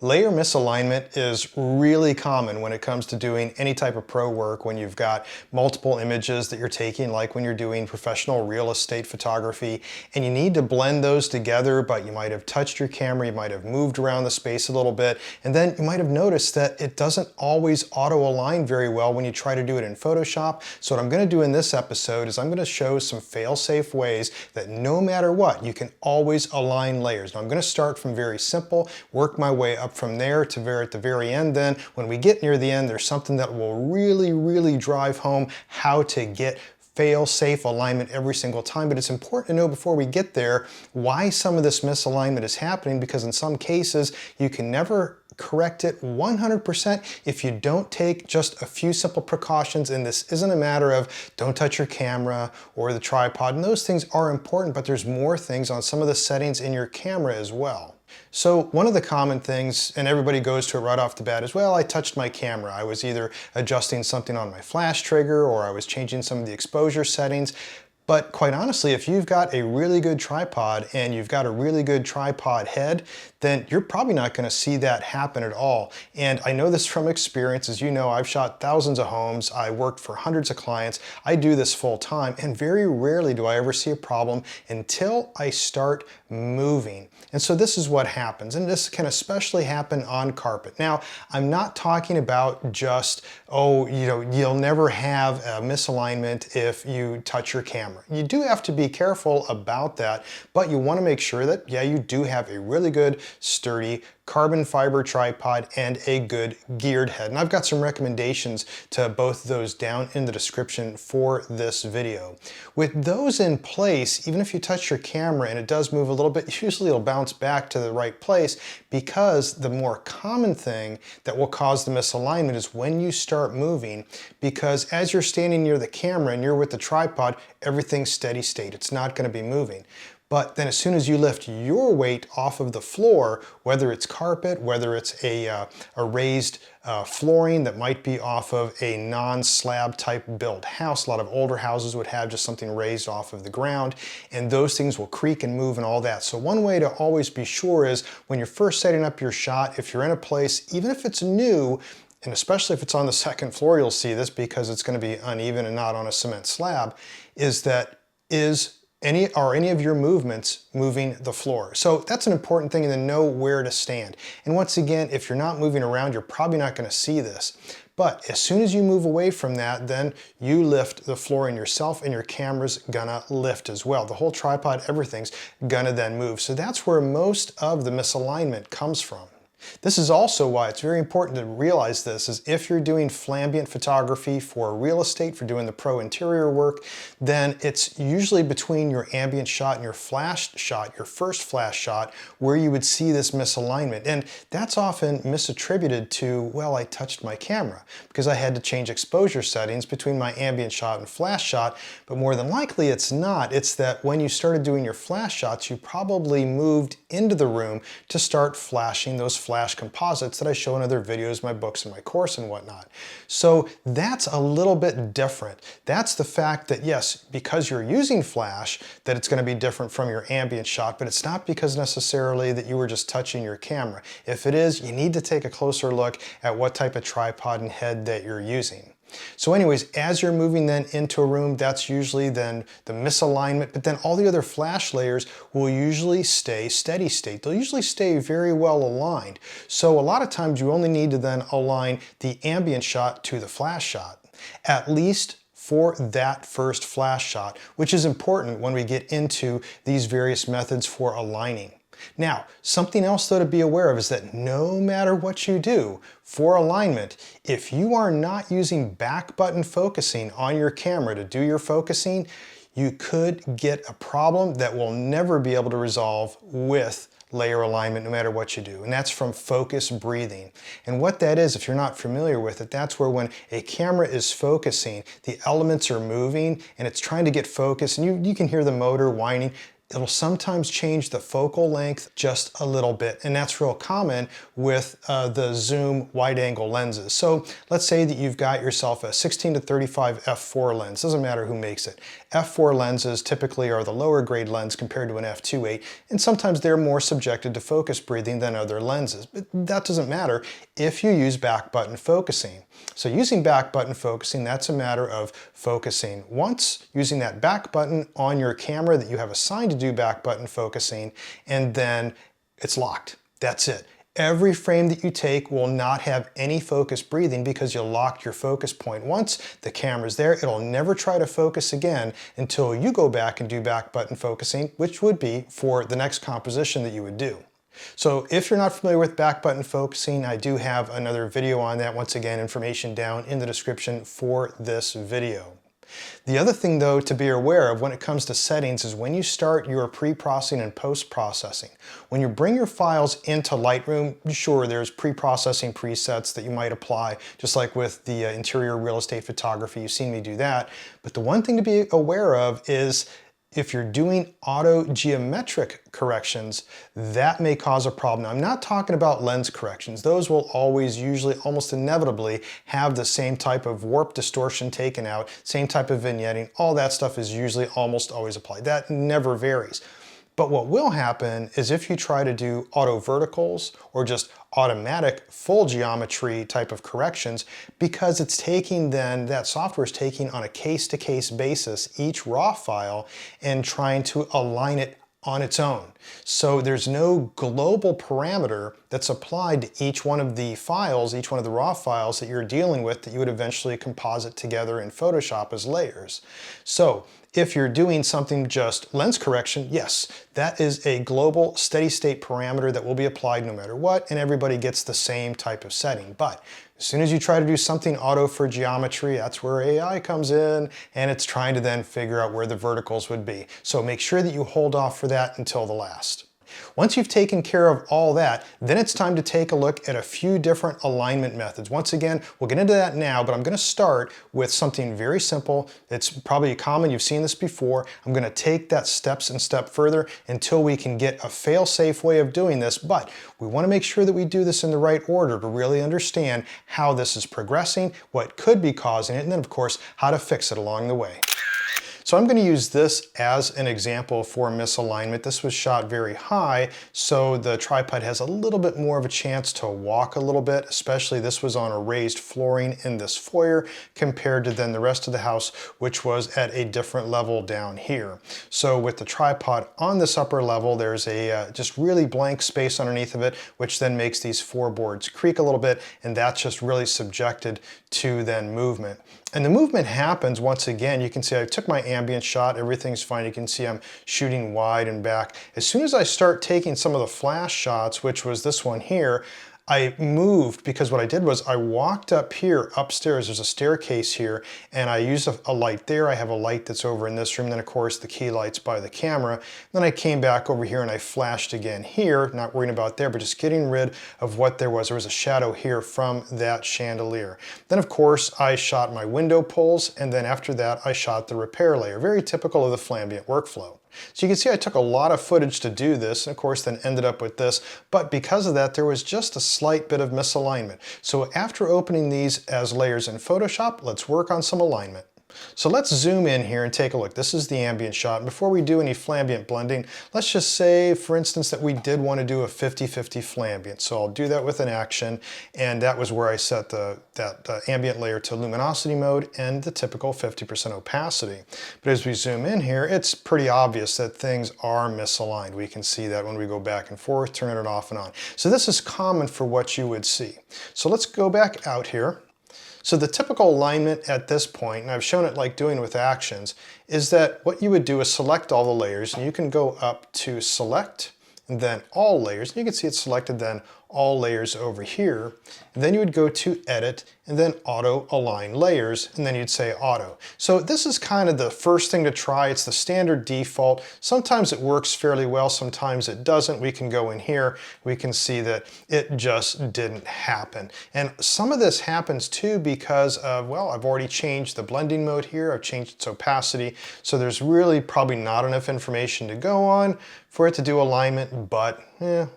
Layer misalignment is really common when it comes to doing any type of pro work when you've got multiple images that you're taking, like when you're doing professional real estate photography, and you need to blend those together, but you might have touched your camera, you might have moved around the space a little bit, and then you might have noticed that it doesn't always auto-align very well when you try to do it in Photoshop. So what I'm going to do in this episode is I'm going to show some fail-safe ways that no matter what, you can always align layers. Now I'm going to start from very simple, work my way up from there to at the very end. Then when we get near the end, there's something that will really drive home how to get fail-safe alignment every single time. But it's important to know before we get there why some of this misalignment is happening, because in some cases you can never correct it 100% if you don't take just a few simple precautions. And this isn't a matter of don't touch your camera or the tripod, and those things are important, but there's more things on some of the settings in your camera as well. So one of the common things, and everybody goes to it right off the bat, is, well, I touched my camera. I was either adjusting something on my flash trigger or I was changing some of the exposure settings. But quite honestly, if you've got a really good tripod and you've got a really good tripod head, then you're probably not going to see that happen at all. And I know this from experience. As you know, I've shot thousands of homes. I worked for hundreds of clients. I do this full time, and very rarely do I ever see a problem until I start moving. And so this is what happens, and this can especially happen on carpet. Now, I'm not talking about just, oh, you'll never have a misalignment if you touch your camera. You do have to be careful about that, but you want to make sure that, yeah, you do have a really good, sturdy carbon fiber tripod and a good geared head. And I've got some recommendations to both of those down in the description for this video. With those in place, even if you touch your camera and it does move a little bit, usually it'll bounce back to the right place, because the more common thing that will cause the misalignment is when you start moving, because as you're standing near the camera and you're with the tripod, everything's steady state. It's not going to be moving. But then as soon as you lift your weight off of the floor, whether it's carpet, whether it's a raised flooring that might be off of a non-slab type built house, a lot of older houses would have just something raised off of the ground, and those things will creak and move and all that. So one way to always be sure is when you're first setting up your shot, if you're in a place, even if it's new, and especially if it's on the second floor, you'll see this because it's going to be uneven and not on a cement slab, are any of your movements moving the floor? So that's an important thing, and then know where to stand. And once again, if you're not moving around, you're probably not going to see this. But as soon as you move away from that, then you lift the flooring yourself, and your camera's gonna lift as well. The whole tripod, everything's gonna then move. So that's where most of the misalignment comes from. This is also why it's very important to realize this, is if you're doing flambient photography for real estate, for doing the pro interior work, then it's usually between your ambient shot and your flash shot, your first flash shot, where you would see this misalignment. And that's often misattributed to, well, I touched my camera because I had to change exposure settings between my ambient shot and flash shot. But more than likely it's not. It's that when you started doing your flash shots, you probably moved into the room to start flashing those flash composites that I show in other videos, my books, and my course and whatnot. So that's a little bit different. That's the fact that, yes, because you're using flash, that it's going to be different from your ambient shot, but it's not because necessarily that you were just touching your camera. If it is, you need to take a closer look at what type of tripod and head that you're using. So anyways, as you're moving then into a room, that's usually then the misalignment, but then all the other flash layers will usually stay steady state. They'll usually stay very well aligned. So a lot of times you only need to then align the ambient shot to the flash shot, at least for that first flash shot, which is important when we get into these various methods for aligning. Now, something else though to be aware of is that no matter what you do for alignment, if you are not using back button focusing on your camera to do your focusing, you could get a problem that will never be able to resolve with layer alignment no matter what you do, and that's from focus breathing. And what that is, if you're not familiar with it, that's where when a camera is focusing, the elements are moving and it's trying to get focused, and you can hear the motor whining. it'll sometimes change the focal length just a little bit, and that's real common with the zoom wide angle lenses. So let's say that you've got yourself a 16 to 35 f4 lens, doesn't matter who makes it. F4 lenses typically are the lower grade lens compared to an f2.8, and sometimes they're more subjected to focus breathing than other lenses, but that doesn't matter if you use back button focusing. So using back button focusing, that's a matter of focusing once, using that back button on your camera that you have assigned to do back button focusing, and then it's locked. That's it. Every frame that you take will not have any focus breathing because you locked your focus point. Once the camera's there, it'll never try to focus again until you go back and do back button focusing, which would be for the next composition that you would do. So if you're not familiar with back button focusing, I do have another video on that. Once again, information down in the description for this video. The other thing though to be aware of when it comes to settings is when you start your pre-processing and post-processing. When you bring your files into Lightroom, sure, there's pre-processing presets that you might apply, just like with the interior real estate photography. You've seen me do that. But the one thing to be aware of is if you're doing auto geometric corrections, that may cause a problem. Now, I'm not talking about lens corrections. Those will always, usually, almost inevitably have the same type of warp distortion taken out, same type of vignetting. All that stuff is usually almost always applied. That never varies. But what will happen is if you try to do auto verticals or just automatic full geometry type of corrections, because it's taking then, that software is taking on a case-to-case basis each raw file and trying to align it on its own. So there's no global parameter that's applied to each one of the files, each one of the raw files that you're dealing with that you would eventually composite together in Photoshop as layers. So if you're doing something just lens correction, yes, that is a global steady state parameter that will be applied no matter what, and everybody gets the same type of setting. But as soon as you try to do something auto for geometry, that's where AI comes in, and it's trying to then figure out where the verticals would be. So make sure that you hold off for that until the last. Once you've taken care of all that, then it's time to take a look at a few different alignment methods. Once again, we'll get into that now, but I'm going to start with something very simple. It's probably common, you've seen this before. I'm going to take that steps and step further until we can get a fail-safe way of doing this, but we want to make sure that we do this in the right order to really understand how this is progressing, what could be causing it, and then of course, how to fix it along the way. So I'm going to use this as an example for misalignment. This was shot very high, so the tripod has a little bit more of a chance to walk a little bit, especially this was on a raised flooring in this foyer compared to then the rest of the house, which was at a different level down here. So with the tripod on this upper level, there's a just really blank space underneath of it, which then makes these floorboards creak a little bit, and that's just really subjected to then movement. And the movement happens, once again, you can see I took my ambient shot, everything's fine. You can see I'm shooting wide and back. As soon as I start taking some of the flash shots, which was this one here, I moved because what I did was I walked up here upstairs. There's a staircase here, and I used a light there. I have a light that's over in this room. Then of course the key light's by the camera. Then I came back over here and I flashed again here, not worrying about there, but just getting rid of what there was. There was a shadow here from that chandelier. Then of course I shot my window pulls, and then after that I shot the repair layer. Very typical of the Flambient workflow. So you can see I took a lot of footage to do this, and of course then ended up with this, but because of that there was just a slight bit of misalignment. So after opening these as layers in Photoshop, let's work on some alignment. So let's zoom in here and take a look. This is the ambient shot. And before we do any flambient blending, let's just say, for instance, that we did want to do a 50-50 flambient. So I'll do that with an action, and that was where I set that ambient layer to luminosity mode and the typical 50% opacity. But as we zoom in here, it's pretty obvious that things are misaligned. We can see that when we go back and forth, turn it off and on. So this is common for what you would see. So let's go back out here. So the typical alignment at this point, and I've shown it like doing with actions, is that what you would do is select all the layers, and you can go up to select and then all layers, and you can see it's selected then all layers over here. And then you would go to Edit and then Auto Align Layers, and then you'd say Auto. So this is kind of the first thing to try. It's the standard default. Sometimes it works fairly well, sometimes it doesn't. We can go in here, we can see that it just didn't happen. And some of this happens too because of, well, I've already changed the blending mode here, I've changed its opacity, so there's really probably not enough information to go on for it to do alignment, but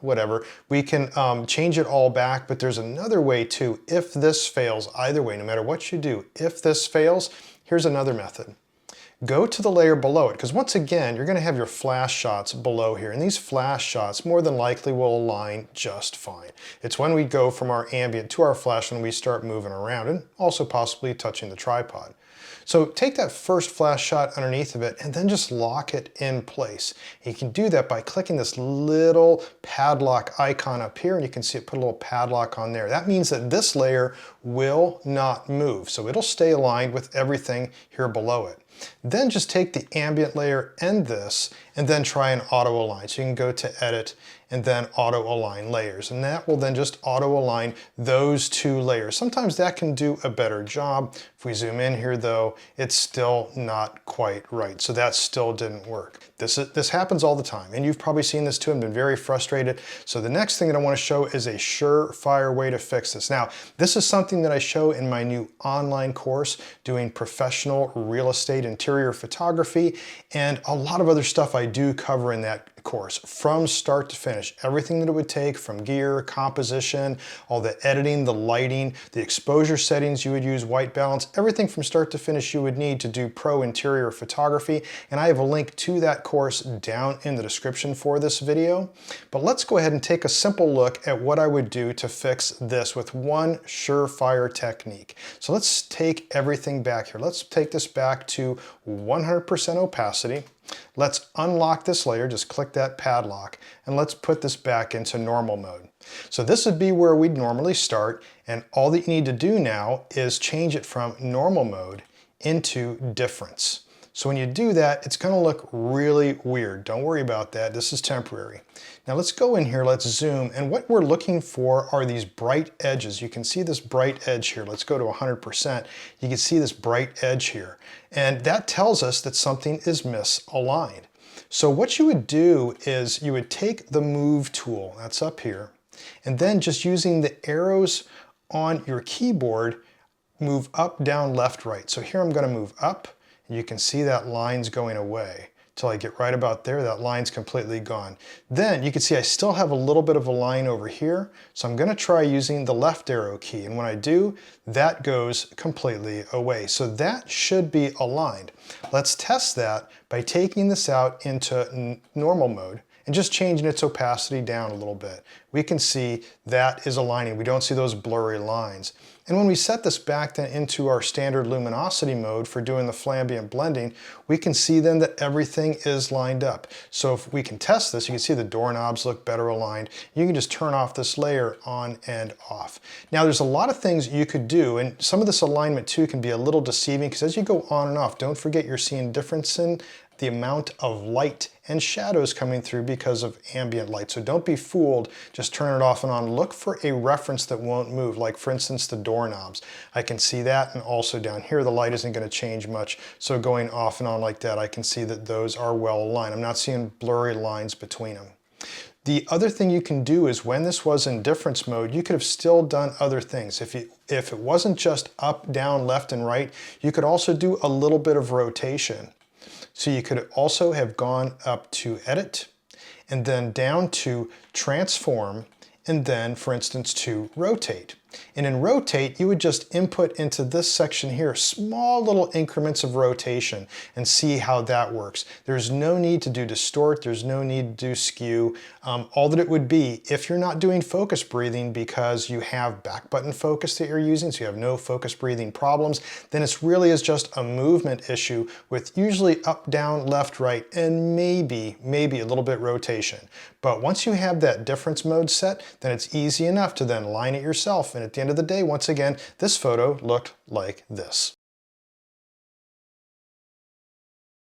whatever. We can change it all back, but there's another way too. If this fails, either way, no matter what you do, if this fails, here's another method. Go to the layer below it, because once again, you're going to have your flash shots below here, and these flash shots more than likely will align just fine. It's when we go from our ambient to our flash when we start moving around, and also possibly touching the tripod. So take that first flash shot underneath of it and then just lock it in place. You can do that by clicking this little padlock icon up here, and you can see it put a little padlock on there. That means that this layer will not move, so it'll stay aligned with everything here below it. Then just take the ambient layer and this, and then try and auto align. So you can go to Edit and then Auto Align Layers, and that will then just auto align those two layers. Sometimes that can do a better job. If we zoom in here though, it's still not quite right. So that still didn't work. This happens all the time, and you've probably seen this too and been very frustrated. So the next thing that I want to show is a surefire way to fix this. Now, this is something that I show in my new online course doing professional real estate interior photography, and a lot of other stuff I do cover in that course from start to finish. Everything that it would take from gear, composition, all the editing, the lighting, the exposure settings you would use, white balance, everything from start to finish you would need to do pro interior photography. And I have a link to that course down in the description for this video. But let's go ahead and take a simple look at what I would do to fix this with one surefire technique. So let's take everything back here. Let's take this back to 100% opacity. Let's unlock this layer, just click that padlock, and let's put this back into normal mode. So this would be where we'd normally start, and all that you need to do now is change it from normal mode into difference. So when you do that, it's going to look really weird. Don't worry about that. This is temporary. Now let's go in here, let's zoom, and what we're looking for are these bright edges. You can see this bright edge here. Let's go to 100%. You can see this bright edge here. And that tells us that something is misaligned. So what you would do is you would take the move tool, that's up here, and then just using the arrows on your keyboard, move up, down, left, right. So here I'm going to move up. You can see that line's going away. Till I get right about there, that line's completely gone. Then you can see I still have a little bit of a line over here, so I'm gonna try using the left arrow key, and when I do, that goes completely away. So that should be aligned. Let's test that by taking this out into normal mode and just changing its opacity down a little bit. We can see that is aligning. We don't see those blurry lines. And when we set this back then into our standard luminosity mode for doing the flambient blending, we can see then that everything is lined up. So if we can test this, you can see the doorknobs look better aligned. You can just turn off this layer on and off. Now there's a lot of things you could do, and some of this alignment too can be a little deceiving because as you go on and off, don't forget you're seeing difference in the amount of light and shadows coming through because of ambient light. So don't be fooled, just turn it off and on. Look for a reference that won't move, like for instance the doorknobs. I can see that, and also down here the light isn't going to change much. So going off and on like that, I can see that those are well aligned. I'm not seeing blurry lines between them. The other thing you can do is when this was in difference mode, you could have still done other things. If it wasn't just up, down, left, and right, you could also do a little bit of rotation. So you could also have gone up to Edit and then down to Transform and then, for instance, to Rotate. And in Rotate, you would just input into this section here small little increments of rotation and see how that works. There's no need to do distort, there's no need to do skew. All that it would be, if you're not doing focus breathing because you have back button focus that you're using, so you have no focus breathing problems, then it really is just a movement issue with usually up, down, left, right, and maybe a little bit rotation. But once you have that difference mode set, then it's easy enough to then line it yourself. And at the end of the day, once again, this photo looked like this.